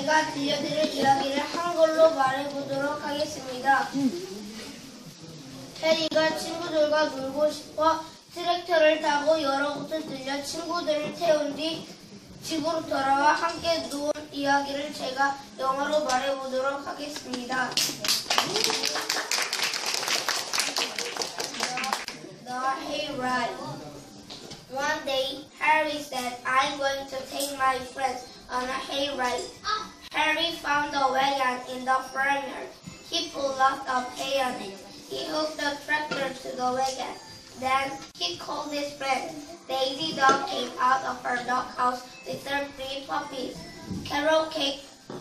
제가 들려드릴 이야기를 한글로 말해보도록 하겠습니다. 테리가 친구들과 놀고 싶어 트랙터를 타고 여러 곳을 들려 친구들을 태운 뒤 집으로 돌아와 함께 논 이야기를 제가 영어로 말해보도록 하겠습니다. The Hayride. One day, Harry said, I'm going to take my friends on a hayride. Harry found a wagon in the farm yard. He pulled lots of hay on it. He hooked the tractor to the wagon. Then he called his friend. Daisy Dog came out of her doghouse with her 3 puppies. Carol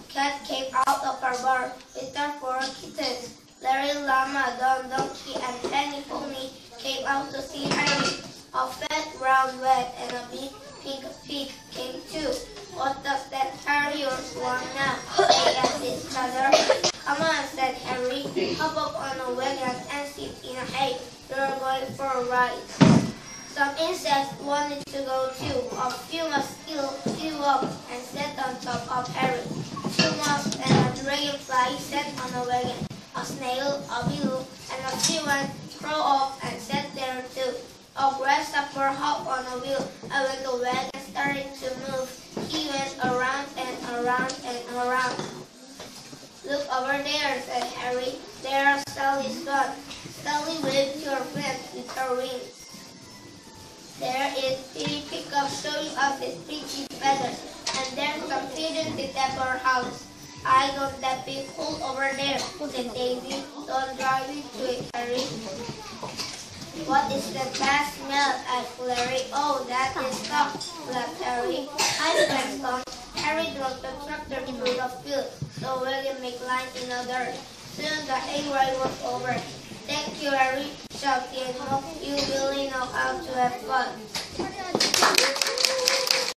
Cat came out of her barn with her 4 kittens. Larry Llama, Don Donkey, and Penny Pony came out to see Harry. A fat brown rat and a big pink pig came too. What does that Harry want now? They asked each other. Come on, said Harry. Hop up on a wagon and sit in a hay. You're going for a ride. Some insects wanted to go too. A few mosquitoes flew up and sat on top of Harry. 2 moths and a dragonfly sat on a wagon. A snail, a beetle, and a few ones crawled off and sat there too. A grasshopper hopped on a wheel, and when the wagon started to move, he went around and around and around. Look over there, said Harry. There's Sally's son. Sally waved to her friend with her wings. There is Petey Pickup showing off his pretty feathers, and there's some pigeons at our house. I got that big hole over there, said Daisy. Don't drive into it, Harry. What is that bad smell? Asked Larry. Oh, that is skunk, laughed Harry. I smell skunk. Harry drove the tractor through the field so we can make lines in the dirt. Soon the hayride was over. Thank you, Harry, shouted Ian. You really know how to have fun.